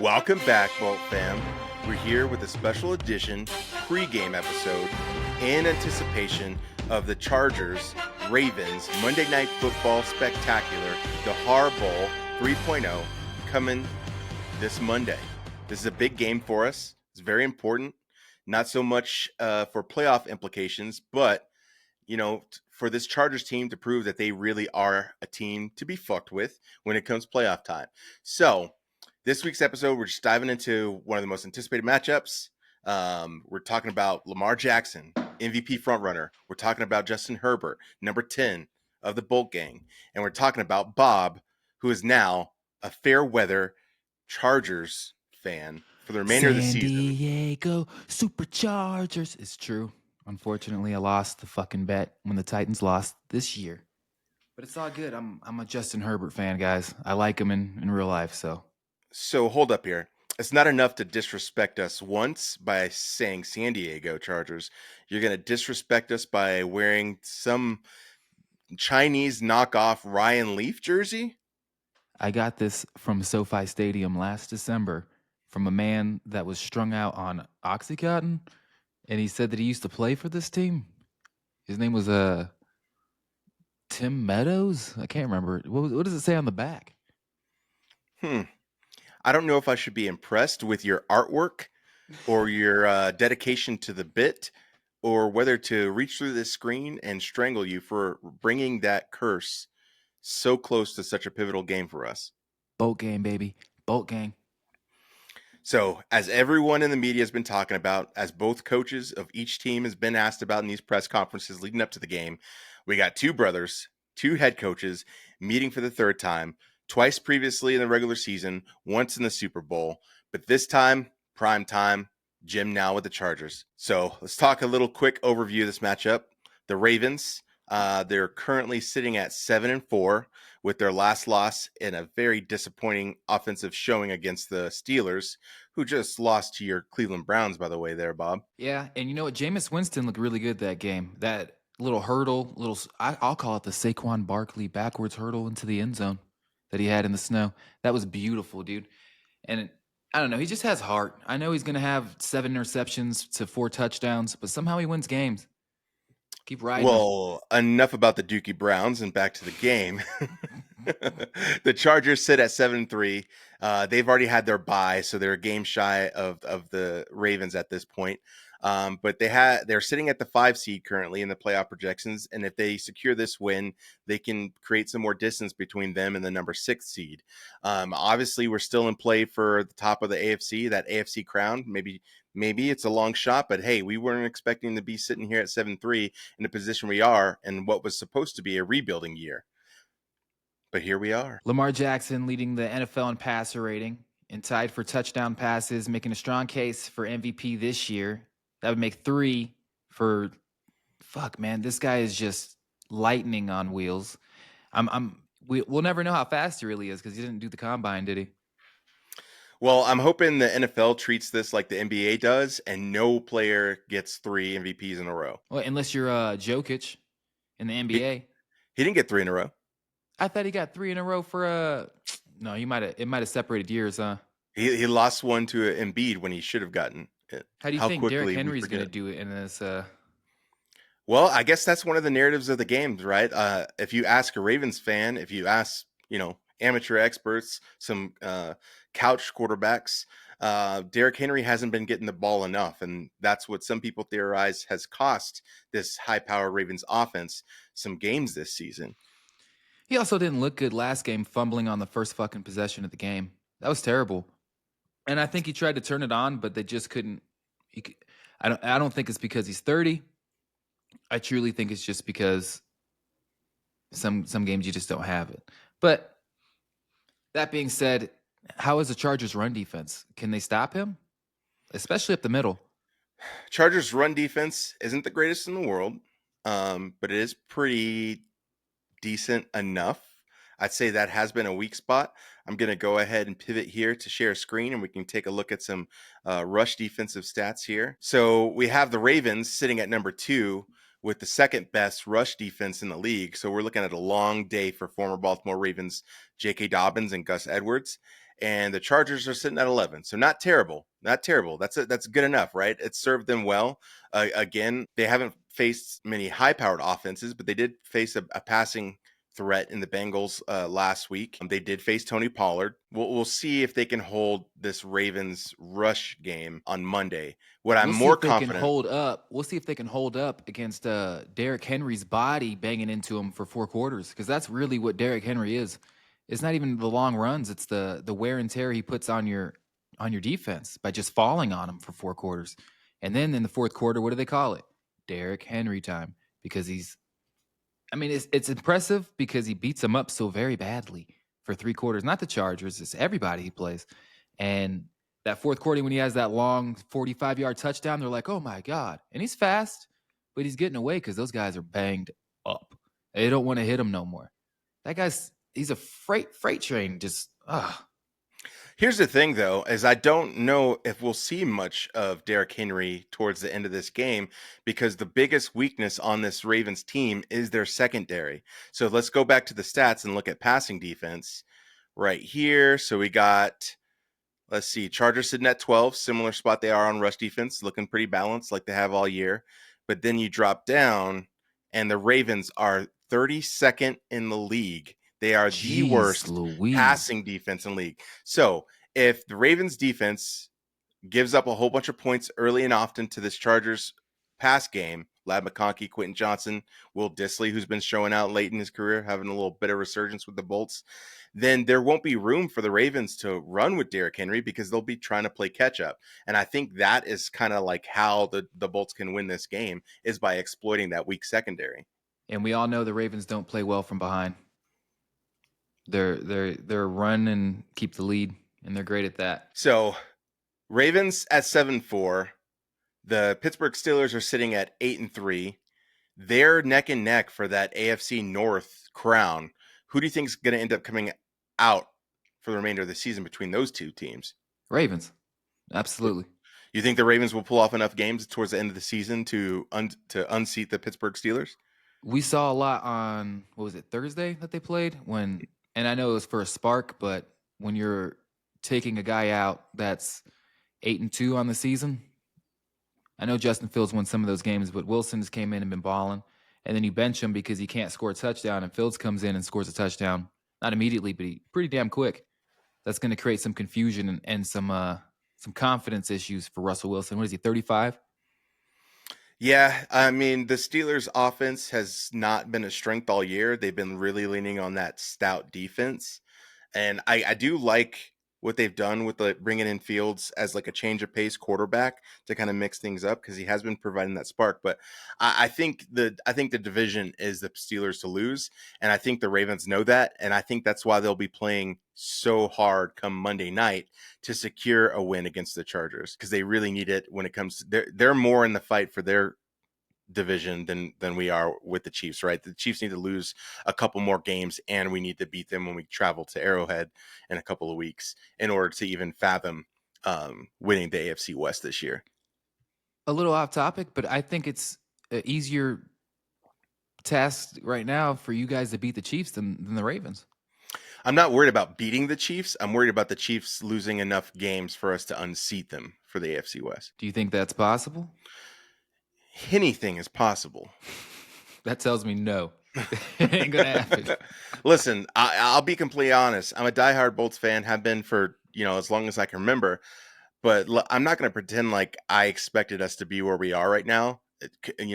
Welcome back, Bolt fam. We're here with a special edition pregame episode in anticipation of the Chargers Ravens Monday Night Football Spectacular, the Har Bowl 3.0, coming this Monday. This is a big game for us. It's very important, not so much for playoff implications, but for this Chargers team to prove that they really are a team to be fucked with when it comes playoff time. So this week's episode, we're just diving into one of the most anticipated matchups. We're talking about Lamar Jackson, MVP frontrunner. We're talking about Justin Herbert, number 10 of the Bolt Gang. And we're talking about Bob, who is now a fair weather Chargers fan for the remainder of the season. San Diego Superchargers. It's true. Unfortunately, I lost the fucking bet when the Titans lost this year. But it's all good. I'm a Justin Herbert fan, guys. I like him in real life, so. So hold up here. It's not enough to disrespect us once by saying San Diego Chargers. You're going to disrespect us by wearing some Chinese knockoff Ryan Leaf jersey? I got this from SoFi Stadium last December from a man that was strung out on Oxycontin, and he said that he used to play for this team. His name was Tim Meadows? I can't remember. What does it say on the back? I don't know if I should be impressed with your artwork or your dedication to the bit, or whether to reach through this screen and strangle you for bringing that curse so close to such a pivotal game for us. Bolt game, baby. Bolt gang. So, as everyone in the media has been talking about, as both coaches of each team has been asked about in these press conferences leading up to the game, we got two brothers, two head coaches meeting for the third time, twice previously in the regular season, once in the Super Bowl, but this time, prime time, Jim now with the Chargers. So let's talk a little quick overview of this matchup. The Ravens, they're currently sitting at 7-4 with their last loss in a very disappointing offensive showing against the Steelers, who just lost to your Cleveland Browns, by the way, there, Bob. Yeah, and you know what? Jameis Winston looked really good that game. That little hurdle, I'll call it the Saquon Barkley backwards hurdle into the end zone that he had in the snow. That was beautiful, dude. And I don't know, he just has heart. I know he's going to have 7 interceptions to 4 touchdowns, but somehow he wins games. Keep riding. Well, enough about the Dookie Browns and back to the game. The Chargers sit at 7-3. They've already had their bye, so they're a game shy of the Ravens at this point. But they're sitting at the 5 seed currently in the playoff projections, and if they secure this win, they can create some more distance between them and the number 6 seed. Obviously, we're still in play for the top of the AFC, that AFC crown. Maybe it's a long shot, but hey, we weren't expecting to be sitting here at 7-3 in the position we are in what was supposed to be a rebuilding year. But here we are. Lamar Jackson leading the NFL in passer rating and tied for touchdown passes, making a strong case for MVP this year. That would make 3 for fuck, man. This guy is just lightning on wheels. We'll never know how fast he really is because he didn't do the combine, did he? Well, I'm hoping the NFL treats this like the NBA does, and no player gets 3 MVPs in a row. Well, unless you're Jokic in the NBA. He didn't get 3 in a row. I thought he got 3 in a row for no, it might have separated years, huh? He lost one to Embiid when he should have gotten it. How do you think Derrick Henry's going to do it in this? Well, I guess that's one of the narratives of the games, right? If you ask a Ravens fan, if you ask, amateur experts, some couch quarterbacks, Derrick Henry hasn't been getting the ball enough, and that's what some people theorize has cost this high-powered Ravens offense some games this season. He also didn't look good last game, fumbling on the first fucking possession of the game. That was terrible. And I think he tried to turn it on, but they just couldn't. I don't think it's because he's 30. I truly think it's just because some games you just don't have it. But that being said, how is the Chargers' run defense? Can they stop him? Especially up the middle. Chargers' run defense isn't the greatest in the world, but it is pretty decent enough. I'd say that has been a weak spot. I'm going to go ahead and pivot here to share a screen, and we can take a look at some rush defensive stats here. So we have the Ravens sitting at number 2 with the second best rush defense in the league. So we're looking at a long day for former Baltimore Ravens J.K. Dobbins and Gus Edwards. and the Chargers are sitting at 11. So not terrible, not terrible. That's good enough, right? It served them well. Again, they haven't faced many high-powered offenses, but they did face a passing threat in the Bengals last week. They did face Tony Pollard. We'll see if they can hold this Ravens rush game on Monday. What I'm We'll see more if they can confident. hold up. We'll see if they can hold up against Derrick Henry's body banging into him for 4 quarters, because that's really what Derrick Henry is. It's not even the long runs; it's the wear and tear he puts on your defense by just falling on him for 4 quarters. And then in the fourth quarter, what do they call it? Derrick Henry time, because he's. I mean, it's impressive because he beats them up so very badly for 3 quarters. Not the Chargers; it's everybody he plays, and that fourth quarter when he has that long 45-yard touchdown, they're like, oh my God. And he's fast, but he's getting away because those guys are banged up. They don't want to hit him no more. He's a freight train. Just, Here's the thing, though, is I don't know if we'll see much of Derrick Henry towards the end of this game, because the biggest weakness on this Ravens team is their secondary. So let's go back to the stats and look at passing defense right here. So we got, let's see, Chargers sitting at 12, similar spot they are on rush defense, looking pretty balanced like they have all year. But then you drop down, and the Ravens are 32nd in the league. They are the worst passing defense in the league. So if the Ravens defense gives up a whole bunch of points early and often to this Chargers pass game, Lad McConkey, Quentin Johnson, Will Dissly, who's been showing out late in his career, having a little bit of resurgence with the Bolts, then there won't be room for the Ravens to run with Derrick Henry because they'll be trying to play catch up. And I think that is kind of like how the Bolts can win this game, is by exploiting that weak secondary. And we all know the Ravens don't play well from behind. They're run and keep the lead, and they're great at that. So Ravens at 7-4. The Pittsburgh Steelers are sitting at 8-3. They're neck and neck for that AFC North crown. Who do you think is going to end up coming out for the remainder of the season between those two teams? Ravens. Absolutely. You think the Ravens will pull off enough games towards the end of the season to unseat the Pittsburgh Steelers? We saw a lot on, what was it, Thursday that they played? And I know it was for a spark, but when you're taking a guy out that's 8-2 on the season, I know Justin Fields won some of those games, but Wilson's came in and been balling. And then you bench him because he can't score a touchdown, and Fields comes in and scores a touchdown. Not immediately, but pretty damn quick. That's going to create some confusion and some confidence issues for Russell Wilson. What is he, 35? Yeah, I mean, the Steelers' offense has not been a strength all year. They've been really leaning on that stout defense. And I do like what they've done with bringing in Fields as like a change of pace quarterback to kind of mix things up, because he has been providing that spark. But I think the division is the Steelers to lose, and I think the Ravens know that, and I think that's why they'll be playing so hard come Monday night to secure a win against the Chargers, because they really need it when it comes to they're more in the fight for their division than we are with the Chiefs, right? The Chiefs need to lose a couple more games, and we need to beat them when we travel to Arrowhead in a couple of weeks in order to even fathom winning the AFC West this year. A little off topic, but I think it's an easier task right now for you guys to beat the Chiefs than the Ravens. I'm not worried about beating the Chiefs. I'm worried about the Chiefs losing enough games for us to unseat them for the AFC West. Do you think that's possible? Anything is possible. That tells me no. It ain't gonna happen. Listen, I'll be completely honest. I'm a diehard Bolts fan, have been for as long as I can remember. But I'm not going to pretend like I expected us to be where we are right now.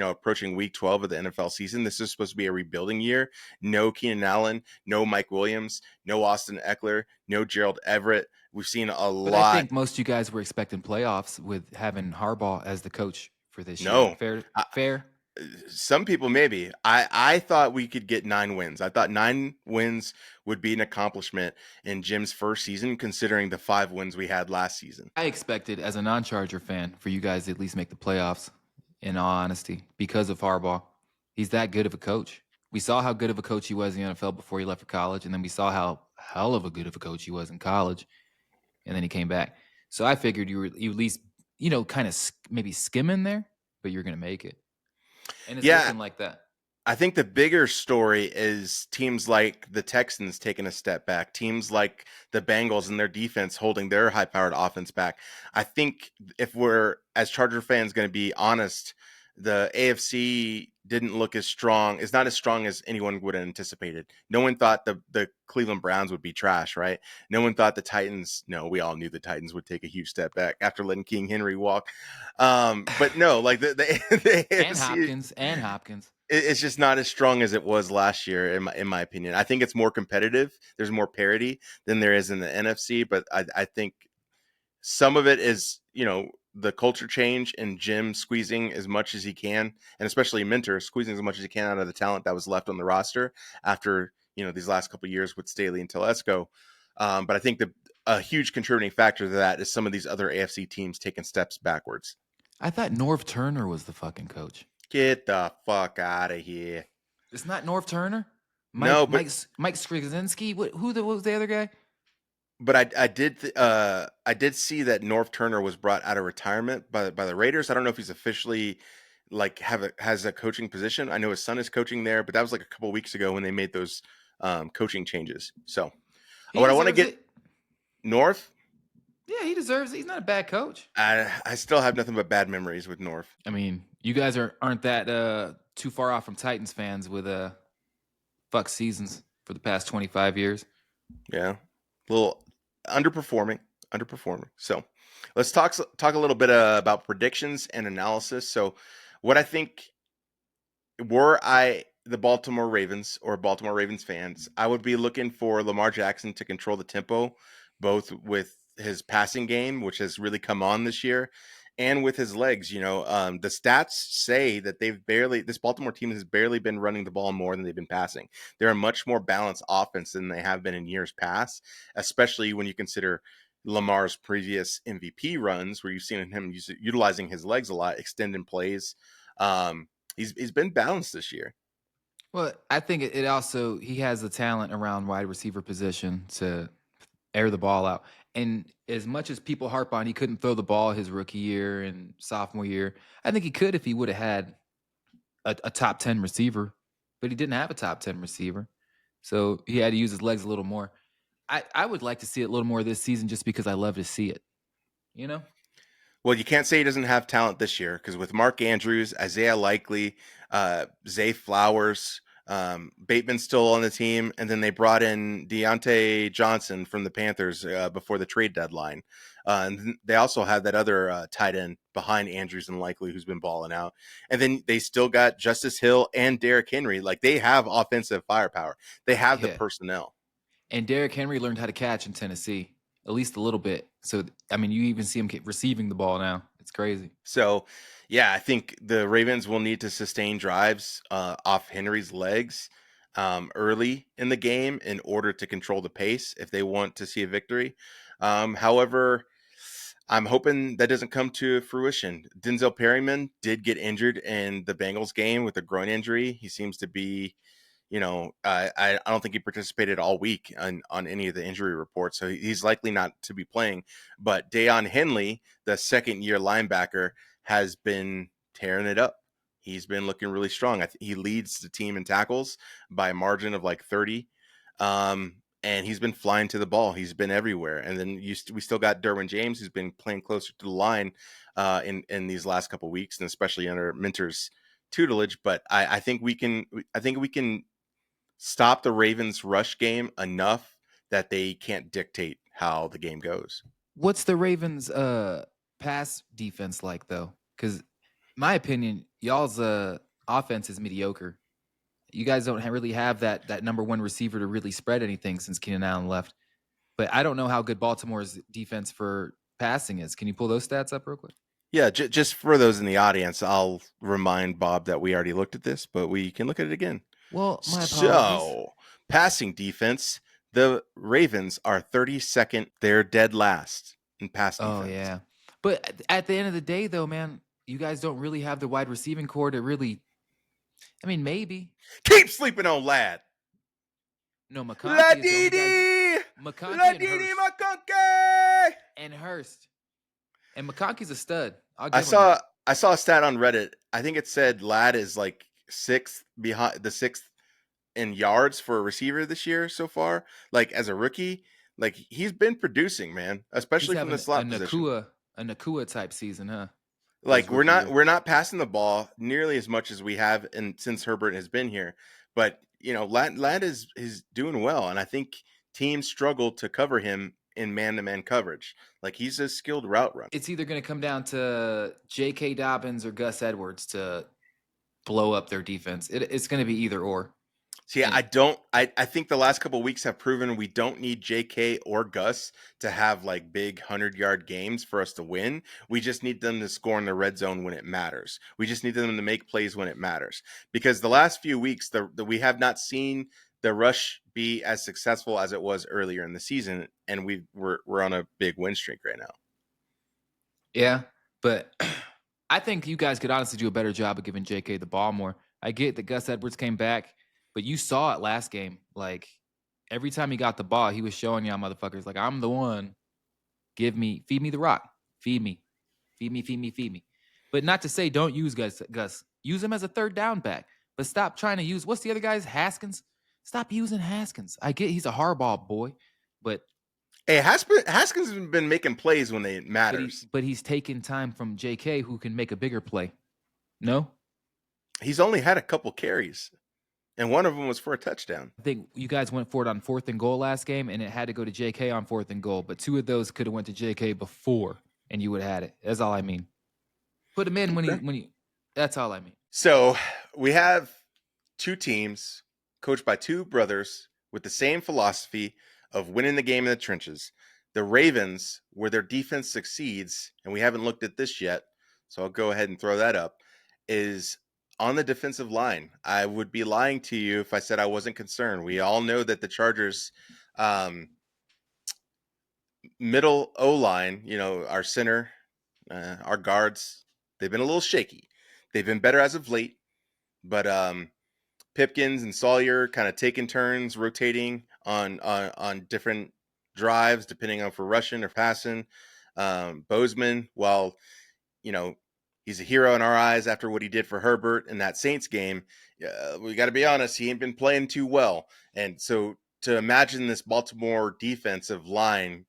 Approaching week 12 of the NFL season, this is supposed to be a rebuilding year. No Keenan Allen, no Mike Williams, no Austin Eckler, no Gerald Everett. We've seen a lot. I think most of you guys were expecting playoffs with having Harbaugh as the coach for this year. No. Fair? Some people maybe. I thought we could get 9 wins. I thought 9 wins would be an accomplishment in Jim's first season, considering the 5 wins we had last season. I expected, as a non-Charger fan, for you guys to at least make the playoffs, in all honesty, because of Harbaugh. He's that good of a coach. We saw how good of a coach he was in the NFL before he left for college, and then we saw how hell of a good of a coach he was in college, and then he came back. So I figured you at least, kind of maybe skim in there, but you're going to make it. And it's looking like that. I think the bigger story is teams like the Texans taking a step back, teams like the Bengals and their defense holding their high-powered offense back. I think if we're, as Charger fans, going to be honest, the AFC didn't look as strong, is not as strong as anyone would have anticipated. No one thought the Cleveland Browns would be trash, right? No one thought the Titans, no, we all knew the Titans would take a huge step back after letting King Henry walk. But no, like the And AFC, Hopkins. it's just not as strong as it was last year, in my opinion. I think it's more competitive. There's more parity than there is in the NFC, but I think some of it is, the culture change and Jim squeezing as much as he can, and especially Minter squeezing as much as he can out of the talent that was left on the roster after, these last couple of years with Staley and Telesco. But I think a huge contributing factor to that is some of these other AFC teams taking steps backwards. I thought Norv Turner was the fucking coach. Get the fuck out of here. It's not Norv Turner. No, but Mike Skrizinski. What was the other guy? But I did see that North Turner was brought out of retirement by the Raiders. I don't know if he's officially like has a coaching position. I know his son is coaching there, but that was like a couple weeks ago when they made those coaching changes. So He what I want to deserves get it. North, Yeah, he deserves it. He's not a bad coach. I still have nothing but bad memories with North. I mean, you guys aren't that too far off from Titans fans with fuck seasons for the past 25 years. Yeah, a little underperforming. So let's talk a little bit about predictions and analysis. So what I think, were I the Baltimore Ravens or Baltimore Ravens fans, I would be looking for Lamar Jackson to control the tempo, both with his passing game, which has really come on this year, and with his legs. The stats say that this Baltimore team has barely been running the ball more than they've been passing. They're a much more balanced offense than they have been in years past, especially when you consider Lamar's previous MVP runs, where you've seen him utilizing his legs a lot, extending plays. He's been balanced this year. Well, I think it also he has the talent around wide receiver position to air the ball out. And as much as people harp on he couldn't throw the ball his rookie year and sophomore year, I think he could if he would have had a top 10 receiver, but he didn't have a top 10 receiver. So he had to use his legs a little more. I would like to see it a little more this season just because I love to see it. You know? Well, you can't say he doesn't have talent this year, because with Mark Andrews, Isaiah Likely, Zay Flowers, Bateman's still on the team, and then they brought in Deontay Johnson from the Panthers before the trade deadline. And they also have that other tight end behind Andrews and Likely who's been balling out. And then they still got Justice Hill and Derrick Henry. Like, they have offensive firepower. They have the Yeah. personnel. And Derrick Henry learned how to catch in Tennessee, at least a little bit. So, I mean, you even see him receiving the ball now. It's crazy. So, yeah, I think the Ravens will need to sustain drives off Henry's legs early in the game in order to control the pace if they want to see a victory. However, I'm hoping that doesn't come to fruition. Denzel Perryman did get injured in the Bengals game with a groin injury. He seems to be, I don't think he participated all week on any of the injury reports, so he's likely not to be playing. But Deion Henley, the second-year linebacker, has been tearing it up. He's been looking really strong. He leads the team in tackles by a margin of like 30. And he's been flying to the ball. He's been everywhere. And then we still got Derwin James, who's been playing closer to the line in these last couple of weeks, and especially under Minter's tutelage. But I think we can stop the Ravens' rush game enough that they can't dictate how the game goes. What's the Ravens' pass defense like, though? Because, my opinion, y'all's offense is mediocre. You guys don't really have that number one receiver to really spread anything since Keenan Allen left. But I don't know how good Baltimore's defense for passing is. Can you pull those stats up real quick? Yeah, just for those in the audience, I'll remind Bob that we already looked at this, but we can look at it again. Well, my apologies. So, passing defense, the Ravens are 32nd. They're dead last in pass defense. Oh, yeah. But at the end of the day, though, man, you guys don't really have the wide receiving core to really. I mean, maybe. Keep sleeping on Lad. No, McConkey. Ladidi! McConkey McConkey! and Hurst. And McConkey's a stud. I saw a stat on Reddit. I think it said Lad is like sixth in yards for a receiver this year so far. Like as a rookie, like he's been producing, man, He's especially from the having slot position. A Nakua type season, huh? His Like we're rookie not year. we're not passing the ball nearly as much as we have and since Herbert has been here. But Lad is doing well, and I think teams struggle to cover him in man-to-man coverage. Like he's a skilled route runner. It's either going to come down to J.K. Dobbins or Gus Edwards to blow up their defense. It's going to be either or. See, And I think the last couple of weeks have proven we don't need JK or Gus to have like big 100-yard games for us to win. We just need them to score in the red zone when it matters. We just need them to make plays when it matters. Because the last few weeks, we have not seen the rush be as successful as it was earlier in the season, and we're on a big win streak right now. yeah, but I think you guys could honestly do a better job of giving J.K. the ball more. I get that Gus Edwards came back, but you saw it last game. Like every time he got the ball, he was showing y'all motherfuckers like I'm the one. Feed me the rock. Feed me. Feed me, feed me, feed me. But not to say don't use Gus. Use him as a third down back. But stop trying to use what's the other guy's Haskins? Stop using Haskins. I get he's a hardball boy, but Hey, Haskins has been making plays when it matters. but he's taking time from JK who can make a bigger play. No? He's only had a couple carries, and one of them was for a touchdown. I think you guys went for it on 4th and goal last game, and it had to go to JK on 4th and goal. But 2 of those could have went to JK before, and you would have had it. That's all I mean. Put him in when he. That's all I mean. So we have two teams coached by two brothers with the same philosophy of winning the game in the trenches. The Ravens, where their defense succeeds, and we haven't looked at this yet, so I'll go ahead and throw that up, is on the defensive line. I would be lying to you if I said I wasn't concerned. We all know that the Chargers middle O-line, our center, our guards, they've been a little shaky. They've been better as of late, but Pipkins and Sawyer kind of taking turns rotating on different drives depending on if we're rushing or passing. Bozeman, while he's a hero in our eyes after what he did for Herbert in that Saints game, we got to be honest, he ain't been playing too well. And so to imagine this Baltimore defensive line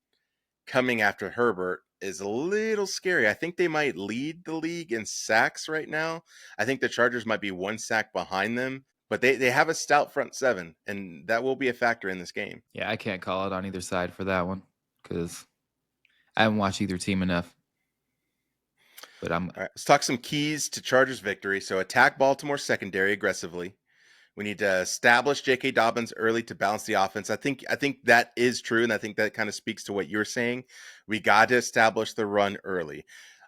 coming after Herbert is a little scary. I think they might lead the league in sacks right now. I think the Chargers might be one sack behind them, but they have a stout front seven, and that will be a factor in this game. Yeah, I can't call it on either side for that one because I haven't watched either team enough. But All right, let's talk some keys to Chargers victory. So attack Baltimore secondary aggressively. We need to establish J.K. Dobbins early to balance the offense. I think that is true, and I think that kind of speaks to what you're saying. We got to establish the run early.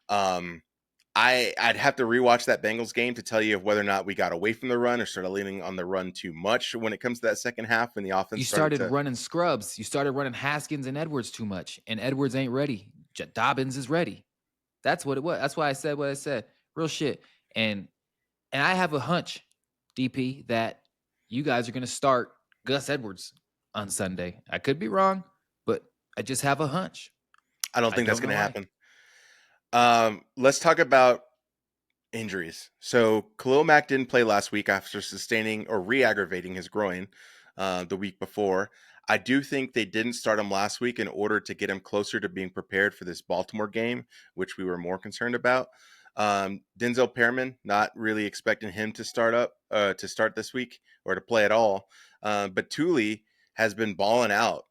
I'd have to rewatch that Bengals game to tell you whether or not we got away from the run or started leaning on the run too much when it comes to that second half when the offense you started running scrubs. You started running Haskins and Edwards too much, and Edwards ain't ready. Dobbins is ready. That's what it was. That's why I said what I said. Real shit. And I have a hunch, DP, that you guys are going to start Gus Edwards on Sunday. I could be wrong, but I just have a hunch. I don't think that's going to happen. Let's talk about injuries. So Khalil Mack didn't play last week after sustaining or re-aggravating his groin the week before. I do think they didn't start him last week in order to get him closer to being prepared for this Baltimore game, which we were more concerned about. Denzel Perriman, not really expecting him to start this week or to play at all. But Thule has been balling out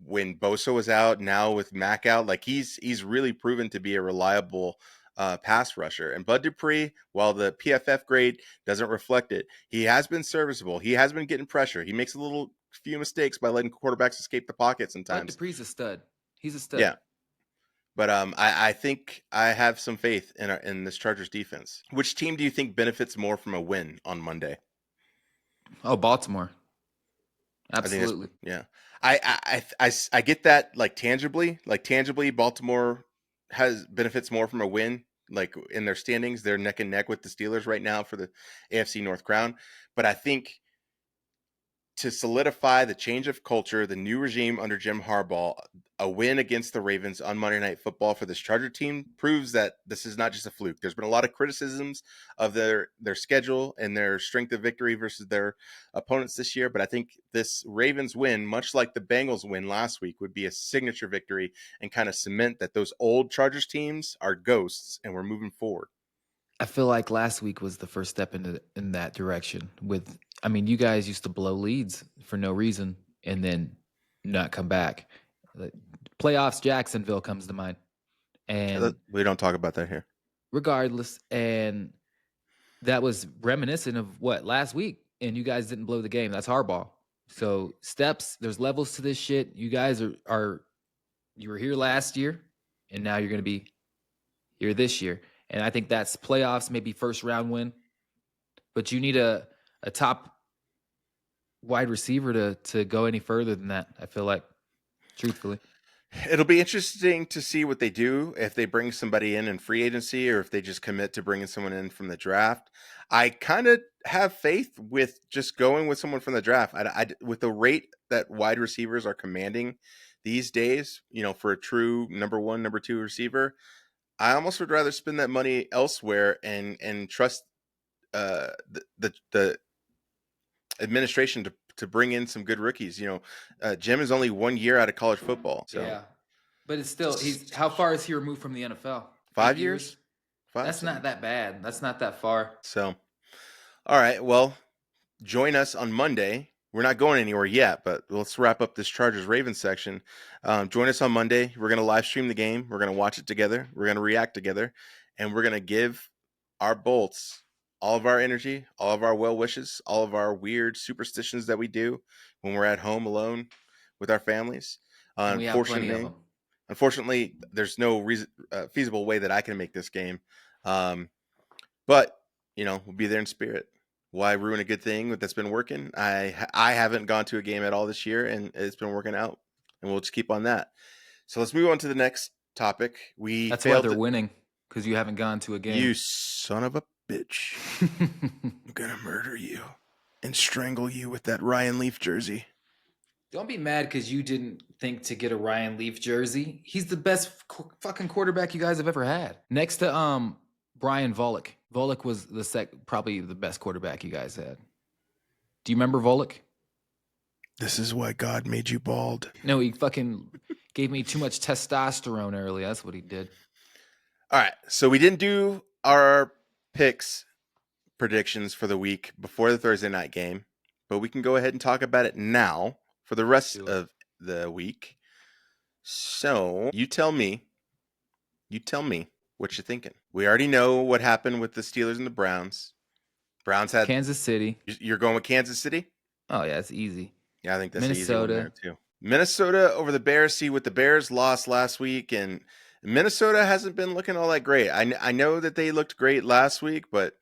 when Bosa was out. Now with Mack out, like he's really proven to be a reliable pass rusher. And Bud Dupree, while the PFF grade doesn't reflect it, he has been serviceable. He has been getting pressure. He makes a few mistakes by letting quarterbacks escape the pocket sometimes. Bud Dupree's a stud. He's a stud. Yeah. But I think I have some faith in this Chargers defense. Which team do you think benefits more from a win on Monday? Oh, Baltimore. Absolutely. Yeah. I get that tangibly. Tangibly, Baltimore benefits more from a win. Like in their standings, they're neck and neck with the Steelers right now for the AFC North crown. But I think to solidify the change of culture, the new regime under Jim Harbaugh, a win against the Ravens on Monday Night Football for this Charger team proves that this is not just a fluke. There's been a lot of criticisms of their schedule and their strength of victory versus their opponents this year, but I think this Ravens win, much like the Bengals win last week, would be a signature victory and kind of cement that those old Chargers teams are ghosts and we're moving forward. I feel like last week was the first step in that direction. You guys used to blow leads for no reason and then not come back. Playoffs, Jacksonville comes to mind, and We don't talk about that here. regardless, and that was reminiscent of what last week, and you guys didn't blow the game. That's Harbaugh. So steps, there's levels to this shit. You guys are you were here last year, and now you're going to be here this year. And I think that's playoffs, maybe first round win. But you need a top wide receiver to go any further than that, I feel like, truthfully. It'll be interesting to see what they do, if they bring somebody in free agency or if they just commit to bringing someone in from the draft. I kind of have faith with just going with someone from the draft. With the rate that wide receivers are commanding these days, for a true number one, number two receiver, I almost would rather spend that money elsewhere and trust the administration to bring in some good rookies. Jim is only 1 year out of college football. So. Yeah, but it's still how far is he removed from the NFL? 5 years? That's not that bad. That's not that far. So, all right. Well, join us on Monday. We're not going anywhere yet, but let's wrap up this Chargers-Ravens section. Join us on Monday. We're going to live stream the game. We're going to watch it together. We're going to react together. And we're going to give our Bolts all of our energy, all of our well wishes, all of our weird superstitions that we do when we're at home alone with our families. We have plenty of them. Unfortunately, there's no feasible way that I can make this game. But, we'll be there in spirit. Why ruin a good thing that's been working? I haven't gone to a game at all this year, and it's been working out, and we'll just keep on that. So let's move on to the next topic. That's why they're winning, because you haven't gone to a game. You son of a bitch. I'm going to murder you and strangle you with that Ryan Leaf jersey. Don't be mad because you didn't think to get a Ryan Leaf jersey. He's the best fucking quarterback you guys have ever had. Next to Brian Volek. Volek was probably the best quarterback you guys had. Do you remember Volek? This is why God made you bald. No, he fucking gave me too much testosterone early. That's what he did. All right, so we didn't do our picks predictions for the week before the Thursday night game, but we can go ahead and talk about it now for the rest of the week. So you tell me what you're thinking. We already know what happened with the Steelers and the Browns. Browns had Kansas City. You're going with Kansas City? Oh yeah, it's easy. Yeah, I think that's Minnesota. An easy one there too. Minnesota over the Bears. See what the Bears lost last week, and Minnesota hasn't been looking all that great. I know that they looked great last week, but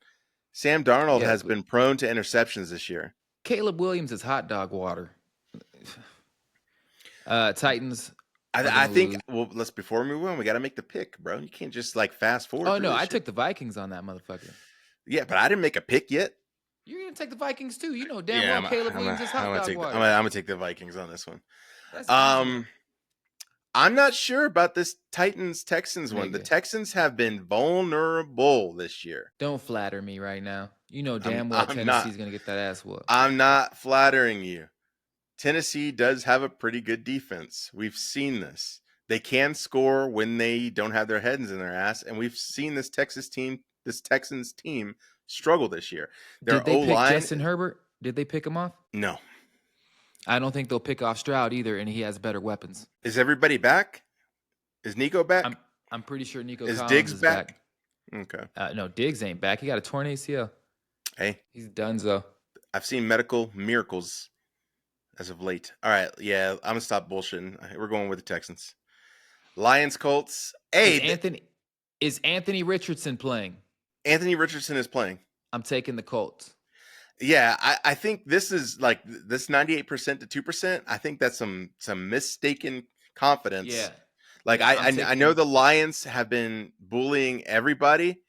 Sam Darnold has been prone to interceptions this year. Caleb Williams is hot dog water. Titans. I think. Well, before we move on, we got to make the pick, bro. You can't just fast forward. Oh no, I took the Vikings on that motherfucker. Yeah, but I didn't make a pick yet. You're gonna take the Vikings too. You know damn well Caleb Williams is hot dog water. I'm gonna take the Vikings on this one. I'm not sure about this Titans-Texans one. The Texans have been vulnerable this year. Don't flatter me right now. You know damn well Tennessee's gonna get that ass whooped. I'm not flattering you. Tennessee does have a pretty good defense. We've seen this. They can score when they don't have their heads in their ass, and we've seen this Texans team struggle this year. Did they pick Justin Herbert? Did they pick him off? No. I don't think they'll pick off Stroud either, and he has better weapons. Is everybody back? Is Nico back? I'm pretty sure Nico is Collins Diggs is back? Okay. No, Diggs ain't back. He got a torn ACL. Hey. He's donezo. I've seen medical miracles as of late. All right, yeah, I'm gonna stop bullshitting. We're going with the Texans. Lions, Colts. Hey, is Anthony Richardson playing? Anthony Richardson is playing. I'm taking the Colts. Yeah, I think this is this 98% to 2%. I think that's some mistaken confidence. Yeah. I know the Lions have been bullying everybody,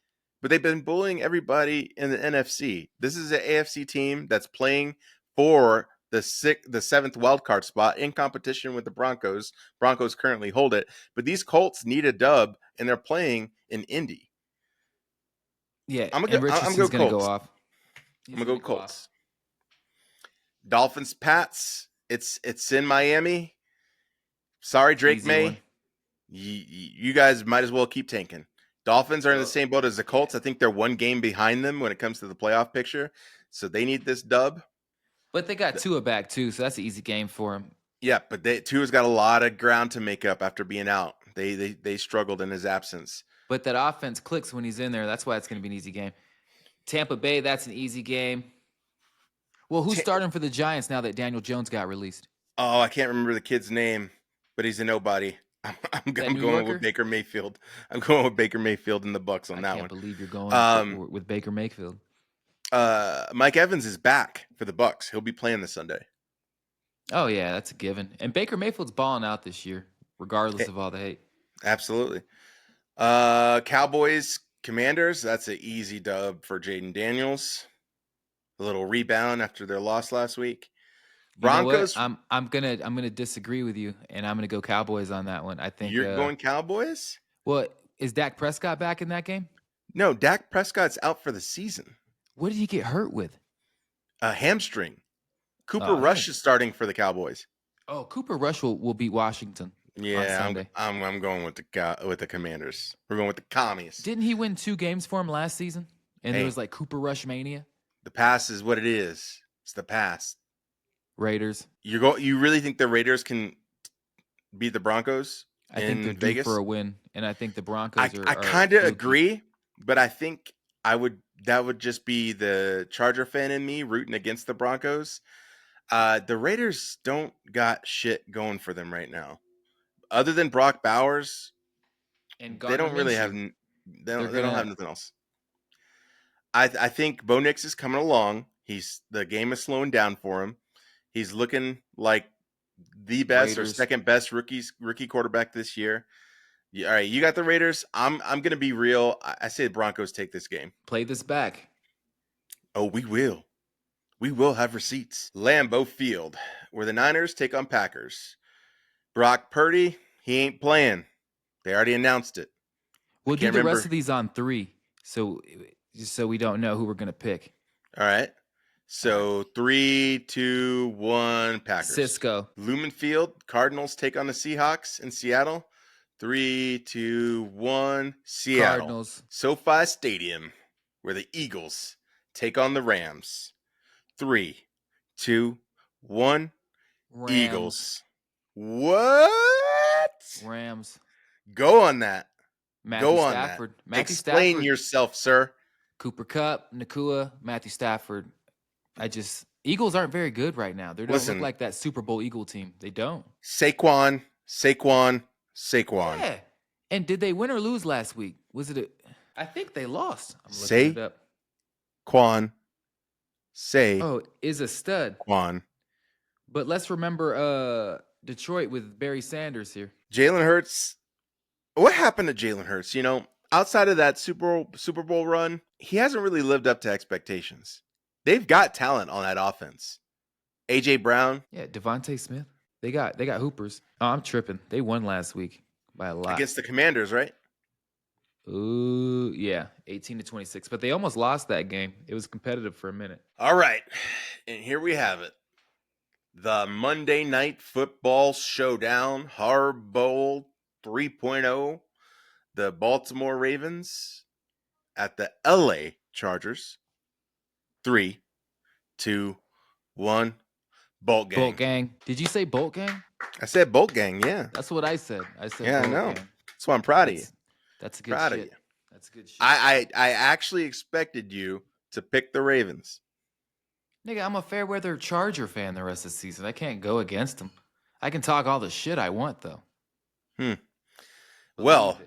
but they've been bullying everybody in the NFC. This is an AFC team that's playing for the seventh wild card spot in competition with the Broncos. Broncos currently hold it, but these Colts need a dub, and they're playing in Indy. Yeah, I'm and gonna Richardson's go going to go Colts. off. I'm He's gonna going go to go off. Colts. Dolphins, Pats. It's in Miami. Sorry, Drake Easy May. one. You guys might as well keep tanking. Dolphins are in the same boat as the Colts. I think they're one game behind them when it comes to the playoff picture, so they need this dub. But they got Tua back too, so that's an easy game for him. Yeah, but Tua's got a lot of ground to make up after being out. They struggled in his absence. But that offense clicks when he's in there. That's why it's going to be an easy game. Tampa Bay, that's an easy game. Well, who's starting for the Giants now that Daniel Jones got released? Oh, I can't remember the kid's name, but he's a nobody. I'm That New going Yorker? with Baker Mayfield. I'm going with Baker Mayfield and the Bucks on I that can't one. believe you're going with Baker Mayfield. Mike Evans is back for the Bucks. He'll be playing this Sunday. Oh yeah, that's a given. And Baker Mayfield's balling out this year, regardless of all the hate. Absolutely. Cowboys, Commanders. That's an easy dub for Jaden Daniels. A little rebound after their loss last week. Broncos. You know what? I'm gonna disagree with you, and I'm gonna go Cowboys on that one. I think You're going Cowboys? Well, is Dak Prescott back in that game? No, Dak Prescott's out for the season. What did he get hurt with? A hamstring. Cooper Rush is starting for the Cowboys. Oh, Cooper Rush will beat Washington. Yeah, on Sunday. I'm going with the Commanders. We're going with the Commies. Didn't he win 2 games for him last season? And there was like Cooper Rush mania. The past is what it is. It's the past. Raiders. You really think the Raiders can beat the Broncos? I think they're due for a win, and I think the Broncos are. I kind of agree, but I think that would just be the Charger fan in me rooting against the Broncos. The Raiders don't got shit going for them right now, other than Brock Bowers. And they don't really have. They don't have nothing else. I think Bo Nix is coming along. The game is slowing down for him. He's looking like the best or second best rookie quarterback this year. All right, you got the Raiders. I'm gonna be real. I say the Broncos take this game. Play this back. Oh, we will. We will have receipts. Lambeau Field, where the Niners take on Packers. Brock Purdy, he ain't playing. They already announced it. We'll do the rest of these on 3, so we don't know who we're gonna pick. All right. So 3, 2, 1, Packers. Cisco. Lumen Field, Cardinals take on the Seahawks in Seattle. 3, 2, 1, Seattle. Cardinals. SoFi Stadium, where the Eagles take on the Rams. 3, 2, 1, Rams. Eagles. What? Rams. Go on that. Matthew Stafford. Explain yourself, sir. Cooper Kupp, Nakua, Matthew Stafford. Eagles aren't very good right now. They don't look like that Super Bowl Eagle team. They don't. Saquon. Yeah. And did they win or lose last week? I think they lost. I'm looking it up. Is a stud. Quan. But let's remember Detroit with Barry Sanders here. Jalen Hurts. What happened to Jalen Hurts? Outside of that Super Bowl run, he hasn't really lived up to expectations. They've got talent on that offense. A.J. Brown. Yeah, Devontae Smith. They got hoopers. Oh, I'm tripping. They won last week by a lot. Against the Commanders, right? Ooh, yeah, 18-26. But they almost lost that game. It was competitive for a minute. All right, and here we have it. The Monday Night Football Showdown, Horror Bowl 3.0. The Baltimore Ravens at the LA Chargers. 3, 2, 1. Bolt Gang. Bolt Gang. Did you say Bolt Gang? I said Bolt Gang, yeah. That's what I said. Bolt I know. Gang. That's why I'm proud of you. That's good shit. Of you. That's good shit. I actually expected you to pick the Ravens. Nigga, I'm a fair weather Charger fan the rest of the season. I can't go against them. I can talk all the shit I want, though. Well,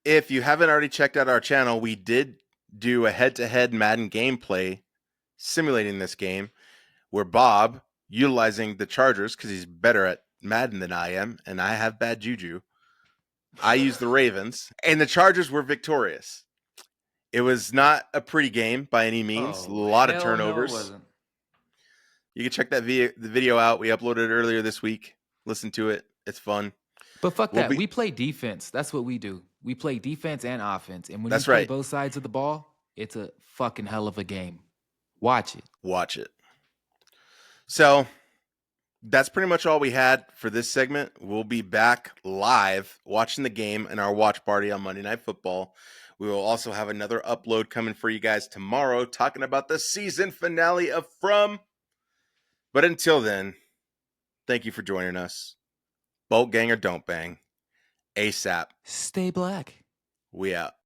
if you haven't already checked out our channel, we did do a head-to-head Madden gameplay simulating this game where Bob, utilizing the Chargers because he's better at Madden than I am, and I have bad juju, I used the Ravens, and the Chargers were victorious. It was not a pretty game by any means. A lot of turnovers. No, it wasn't. You can check the video out. We uploaded it earlier this week. Listen to it. It's fun. But fuck that. We play defense. That's what we do. We play defense and offense. And when you play both sides of the ball, it's a fucking hell of a game. Watch it. Watch it. So that's pretty much all we had for this segment. We'll be back live watching the game in our watch party on Monday Night Football. We will also have another upload coming for you guys tomorrow talking about the season finale of From. But until then, thank you for joining us. Bolt gang or don't bang. ASAP. Stay black. We out.